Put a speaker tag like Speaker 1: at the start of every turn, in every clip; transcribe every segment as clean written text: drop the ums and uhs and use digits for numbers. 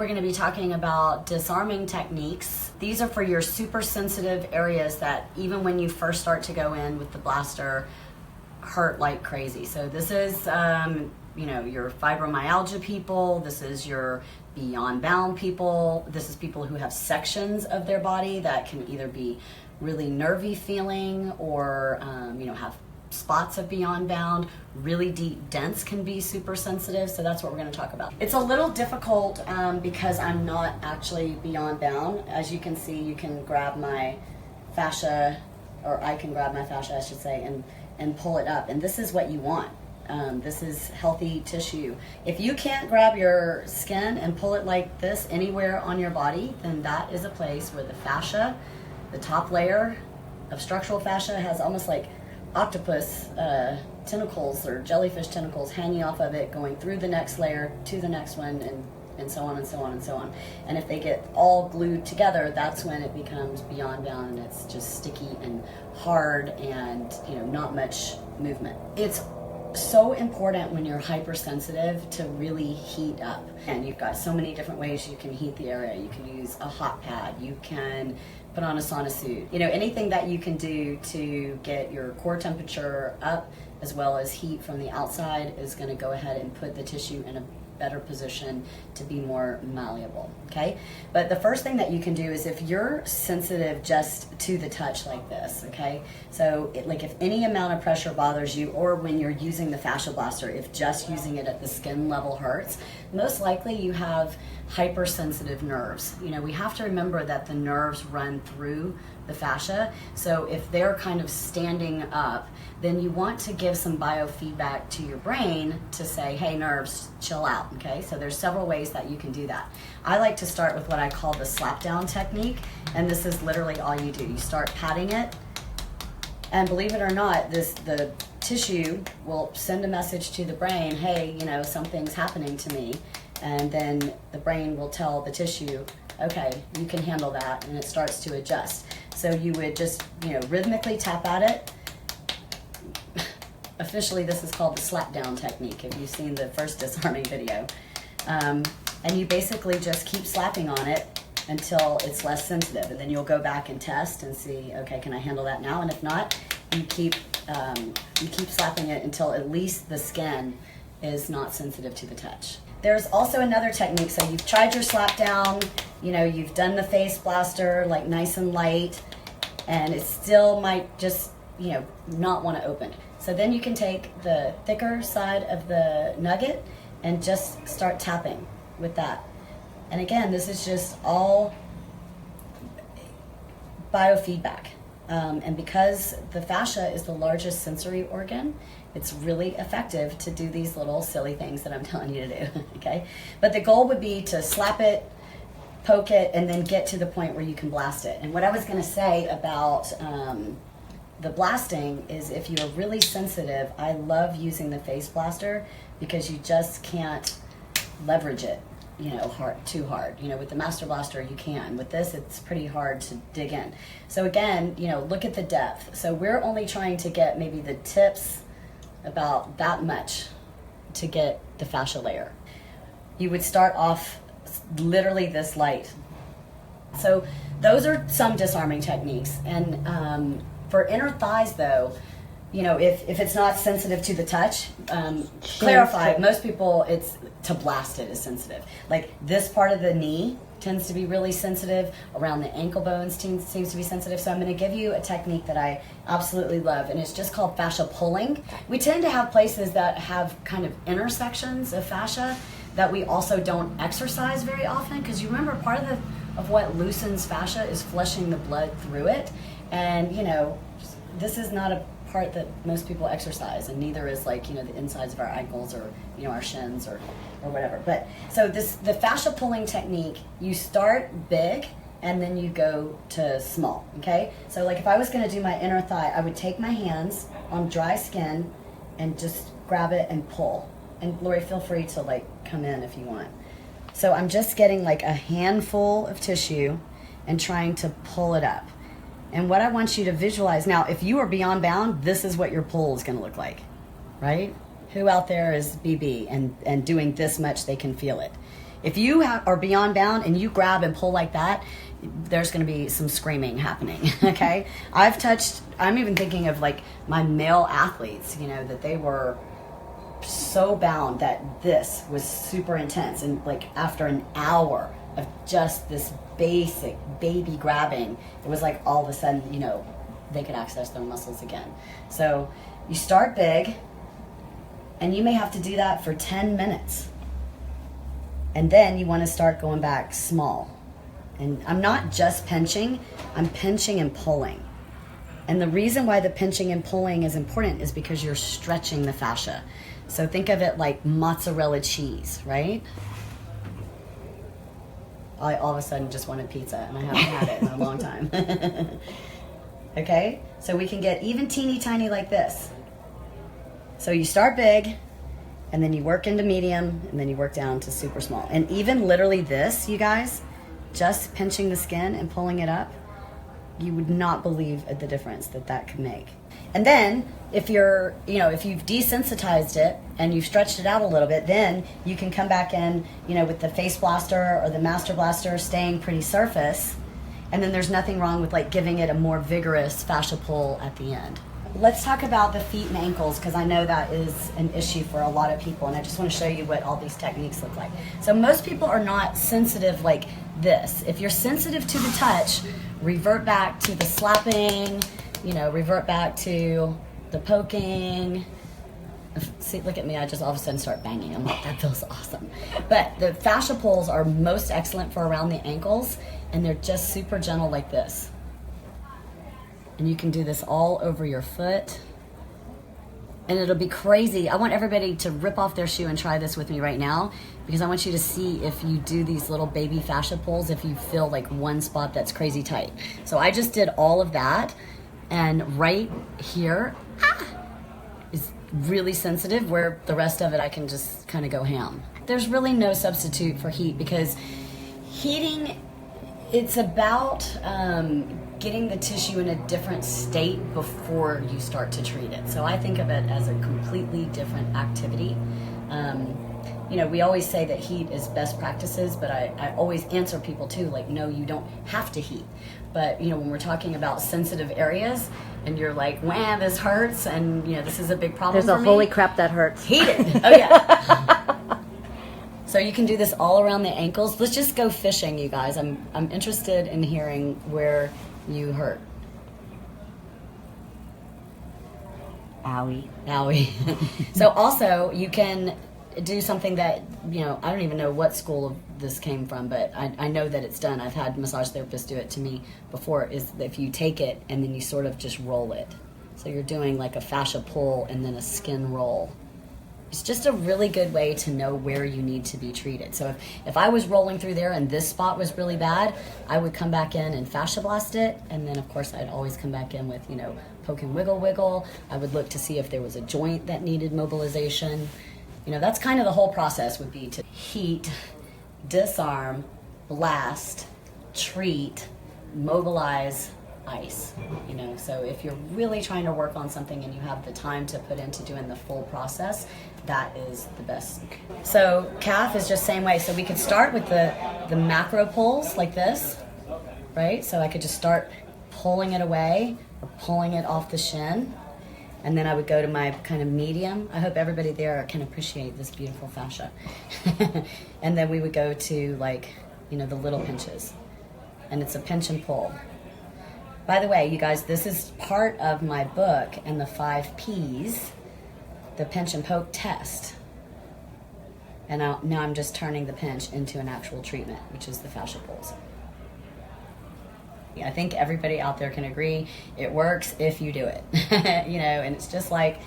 Speaker 1: We're going to be talking about disarming techniques. These are for your super sensitive areas that even when you first start to go in with the blaster, hurt like crazy. So this is, your fibromyalgia people. This is your beyond bound people. This is people who have sections of their body that can either be really nervy feeling or, have spots of beyond bound. Really deep dents can be super sensitive, so that's what we're going to talk about. It's a little difficult because I'm not actually beyond bound. As you can see, you can grab my fascia, or I can grab my fascia, I should say, and pull it up. And this is what you want. This is healthy tissue. If you can't grab your skin and pull it like this anywhere on your body, then that is a place where the fascia, the top layer of structural fascia, has almost like octopus tentacles or jellyfish tentacles hanging off of it, going through the next layer to the next one, and so on and so on and so on. And if they get all glued together, that's when it becomes beyond bound, and it's just sticky and hard and not much movement. It's so important when you're hypersensitive to really heat up. And you've got so many different ways you can heat the area. You can use a hot pad, you can put on a sauna suit, anything that you can do to get your core temperature up as well as heat from the outside is going to go ahead and put the tissue in a better position to be more malleable, okay? But the first thing that you can do is if you're sensitive just to the touch like this, okay? So if any amount of pressure bothers you, or when you're using the FasciaBlaster, if just using it at the skin level hurts, most likely you have hypersensitive nerves. We have to remember that the nerves run through the fascia, so if they're kind of standing up, then you want to give some biofeedback to your brain to say, hey, nerves, chill out, okay? So there's several ways that you can do that. I like to start with what I call the slap down technique, and this is literally all you do. You start patting it, and believe it or not, the tissue will send a message to the brain, hey, something's happening to me, and then the brain will tell the tissue, okay, you can handle that, and it starts to adjust. So you would just, rhythmically tap at it. Officially, this is called the slap down technique, if you've seen the first disarming video. And you basically just keep slapping on it until it's less sensitive, and then you'll go back and test and see, okay, can I handle that now? And if not, you keep slapping it until at least the skin is not sensitive to the touch. There's also another technique. So you've tried your slap down, you've done the face blaster like nice and light, and it still might just, not want to open. So then you can take the thicker side of the nugget and just start tapping with that. And again, this is just all biofeedback. And because the fascia is the largest sensory organ, it's really effective to do these little silly things that I'm telling you to do, okay? But the goal would be to slap it, poke it, and then get to the point where you can blast it. And what I was gonna say about the blasting is if you're really sensitive, I love using the face blaster because you just can't leverage it, too hard. With the Master Blaster, you can. With this, it's pretty hard to dig in. So again, look at the depth. So we're only trying to get maybe the tips about that much to get the fascia layer. You would start off literally this light. So those are some disarming techniques. And for inner thighs though, if it's not sensitive to the touch, clarify, most people, it's to blast it is sensitive. Like this part of the knee tends to be really sensitive, around the ankle bones seems to be sensitive. So I'm gonna give you a technique that I absolutely love, and it's just called fascia pulling. We tend to have places that have kind of intersections of fascia that we also don't exercise very often, because you remember part of what loosens fascia is flushing the blood through it. And this is not a part that most people exercise, and neither is the insides of our ankles or our shins or whatever. But so the fascia pulling technique, you start big and then you go to small, okay? So if I was gonna do my inner thigh, I would take my hands on dry skin and just grab it and pull. And Lori, feel free to come in if you want. So I'm just getting a handful of tissue and trying to pull it up. And what I want you to visualize, now if you are beyond bound, this is what your pull is gonna look like, right? Who out there is BB and doing this much, they can feel it. If you are beyond bound and you grab and pull like that, there's going to be some screaming happening. Okay, I'm even thinking of like my male athletes, you know, that they were so bound that this was super intense, and like after an hour of just this basic baby grabbing, it was like all of a sudden, you know, they could access their muscles again. So you start big, and you may have to do that for 10 minutes. And then you want to start going back small. And I'm not just pinching, I'm pinching and pulling. And the reason why the pinching and pulling is important is because you're stretching the fascia. So think of it like mozzarella cheese, right? I all of a sudden just wanted pizza, and I haven't had it in a long time. Okay, so we can get even teeny tiny like this. So you start big, and then you work into medium, and then you work down to super small. And even literally this, you guys, just pinching the skin and pulling it up, you would not believe the difference that could make. And then if you're, you know, if you've desensitized it and you've stretched it out a little bit, then you can come back in, you know, with the Face Blaster or the Master Blaster staying pretty surface. And then there's nothing wrong with like giving it a more vigorous fascia pull at the end. Let's talk about the feet and ankles, because I know that is an issue for a lot of people, and I just want to show you what all these techniques look like. So most people are not sensitive like this. If you're sensitive to the touch, revert back to the slapping, you know, revert back to the poking. See, look at me, I just all of a sudden start banging. I'm like, that feels awesome. But the fascia pulls are most excellent for around the ankles, and they're just super gentle like this. And you can do this all over your foot, and it'll be crazy. I want everybody to rip off their shoe and try this with me right now, because I want you to see if you do these little baby fascia pulls, if you feel like one spot that's crazy tight. So I just did all of that, and right here is really sensitive, where the rest of it I can just kind of go ham. There's really no substitute for heat, because heating, it's about getting the tissue in a different state before you start to treat it. So I think of it as a completely different activity. You know, we always say that heat is best practices, but I always answer people too, like, no, you don't have to heat. But, you know, when we're talking about sensitive areas and you're like, wow, this hurts, and, you know, this is a big problem
Speaker 2: There's
Speaker 1: for
Speaker 2: a
Speaker 1: me.
Speaker 2: holy crap that hurts.
Speaker 1: Heat it. Oh, yeah. So you can do this all around the ankles. Let's just go fishing, you guys. I'm interested in hearing where you hurt.
Speaker 2: Owie.
Speaker 1: Owie. So also you can do something that, you know, I don't even know what school of this came from, but I know that it's done. I've had massage therapists do it to me before, is if you take it and then you sort of just roll it. So you're doing like a fascia pull and then a skin roll. It's just a really good way to know where you need to be treated. So if I was rolling through there and this spot was really bad, I would come back in and fascia blast it. And then of course I'd always come back in with, you know, poke and wiggle. I would look to see if there was a joint that needed mobilization. You know, that's kind of the whole process, would be to heat, disarm, blast, treat, mobilize, ice. You know, so if you're really trying to work on something and you have the time to put into doing the full process, that is the best. So calf is just same way. So we could start with the macro pulls like this, right? So I could just start pulling it away or pulling it off the shin. And then I would go to my kind of medium. I hope everybody there can appreciate this beautiful fascia. And then we would go to, like, you know, the little pinches. And it's a pinch and pull. By the way, you guys, this is part of my book and the 5 Ps, the pinch and poke test. And now I'm just turning the pinch into an actual treatment, which is the fascia pulls. I think everybody out there can agree it works if you do it. You know, and it's just like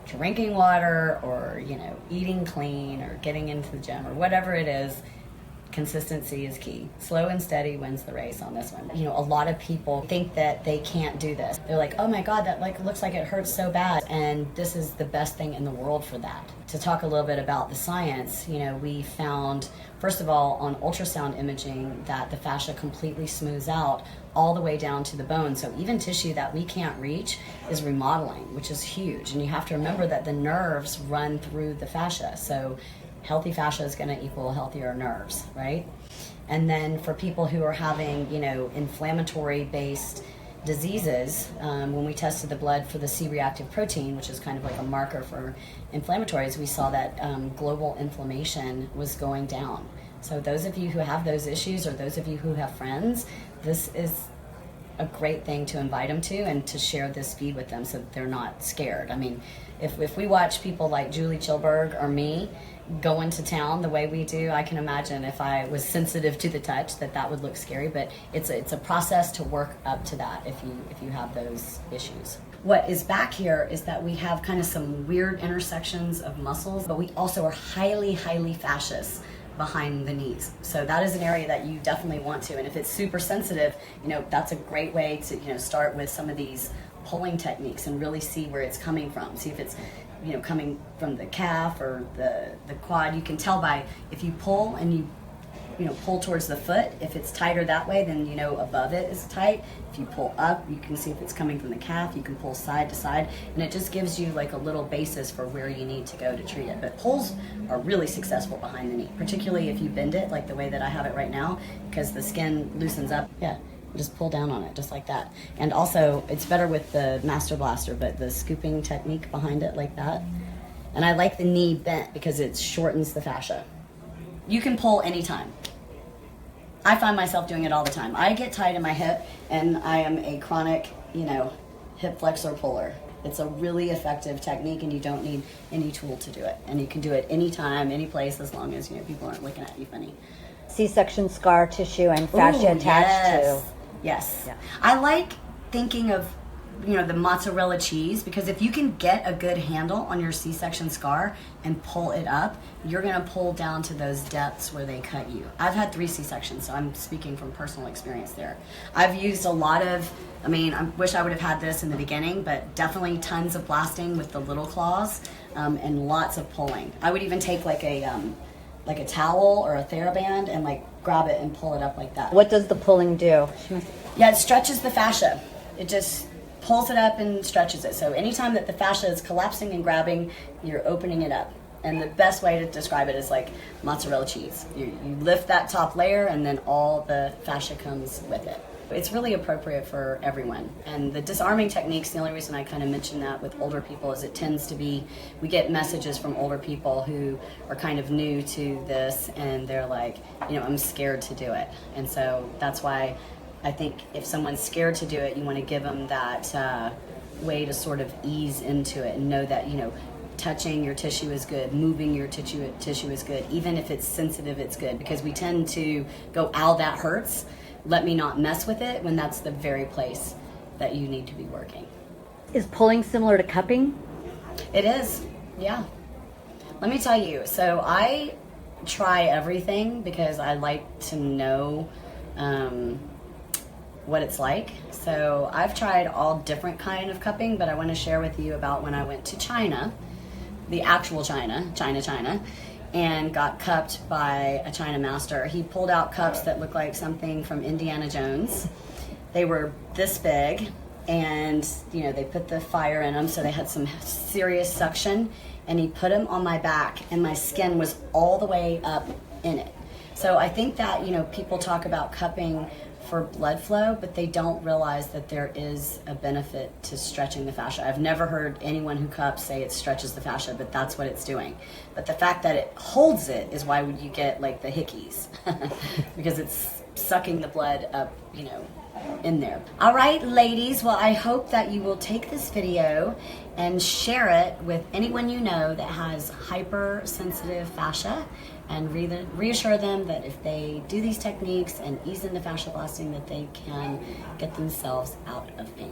Speaker 1: drinking water or, you know, eating clean or getting into the gym or whatever it is. Consistency is key. Slow and steady wins the race on this one. You know, a lot of people think that they can't do this. They're like, oh my God, that like looks like it hurts so bad. And this is the best thing in the world for that. To talk a little bit about the science, you know, we found, first of all, on ultrasound imaging, that the fascia completely smooths out all the way down to the bone. So even tissue that we can't reach is remodeling, which is huge. And you have to remember that the nerves run through the fascia. So healthy fascia is going to equal healthier nerves, right? And then for people who are having, you know, inflammatory based diseases, when we tested the blood for the C-reactive protein, which is kind of like a marker for inflammatories, we saw that global inflammation was going down. So those of you who have those issues, or those of you who have friends, this is a great thing to invite them to, and to share this feed with them so that they're not scared. I mean, if we watch people like Julie Chilberg or me go into town the way we do, I can imagine if I was sensitive to the touch that would look scary, but it's a process to work up to that if you have those issues. What is back here is that we have kind of some weird intersections of muscles, but we also are highly fascious behind the knees. So that is an area that you definitely want to, and if it's super sensitive, you know, that's a great way to, you know, start with some of these pulling techniques and really see where it's coming from. See if it's, you know, coming from the calf or the quad. You can tell by, if you pull and you know, pull towards the foot, if it's tighter that way, then you know above it is tight. If you pull up, you can see if it's coming from the calf. You can pull side to side, and it just gives you like a little basis for where you need to go to treat it. But pulls are really successful behind the knee, particularly if you bend it like the way that I have it right now, because the skin loosens up. Yeah, just pull down on it just like that. And also it's better with the Master Blaster, but the scooping technique behind it like that. And I like the knee bent because it shortens the fascia. You can pull anytime. I find myself doing it all the time. I get tight in my hip, and I am a chronic, you know, hip flexor puller. It's a really effective technique, and you don't need any tool to do it. And you can do it anytime, any place, as long as, you know, people aren't looking at you funny.
Speaker 2: C-section scar tissue and fascia attached to.
Speaker 1: Yes.
Speaker 2: Yeah.
Speaker 1: I like thinking of, you know, the mozzarella cheese, because if you can get a good handle on your C-section scar and pull it up, you're going to pull down to those depths where they cut you. I've had 3 C-sections, so I'm speaking from personal experience there. I've used a lot of, I mean, I wish I would have had this in the beginning, but definitely tons of blasting with the little claws, and lots of pulling. I would even take like a towel or a TheraBand and like grab it and pull it up like that.
Speaker 2: What does the pulling do?
Speaker 1: Yeah, it stretches the fascia. It just pulls it up and stretches it. So anytime that the fascia is collapsing and grabbing, you're opening it up. And the best way to describe it is like mozzarella cheese. You lift that top layer, and then all the fascia comes with it. It's really appropriate for everyone. And the disarming techniques, the only reason I kind of mention that with older people is it tends to be, we get messages from older people who are kind of new to this, and they're like, you know, I'm scared to do it. And so that's why I think if someone's scared to do it, you want to give them that way to sort of ease into it and know that, you know, touching your tissue is good, moving your tissue is good. Even if it's sensitive, it's good, because we tend to go, ow, that hurts, let me not mess with it, when that's the very place that you need to be working.
Speaker 2: Is pulling similar to cupping?
Speaker 1: It is, yeah. Let me tell you, so I try everything because I like to know what it's like. So I've tried all different kind of cupping, but I want to share with you about when I went to China, the actual China, and got cupped by a China master. He pulled out cups that looked like something from Indiana Jones. They were this big, and you know, they put the fire in them, so they had some serious suction, and he put them on my back, and my skin was all the way up in it. So I think that, you know, people talk about cupping for blood flow, but they don't realize that there is a benefit to stretching the fascia. I've never heard anyone who cups say it stretches the fascia, but that's what it's doing. But the fact that it holds it is why you get like the hickeys, because it's sucking the blood up, you know, in there. All right, ladies, well, I hope that you will take this video and share it with anyone you know that has hypersensitive fascia, and reassure them that if they do these techniques and ease into fascia blasting, that they can get themselves out of pain.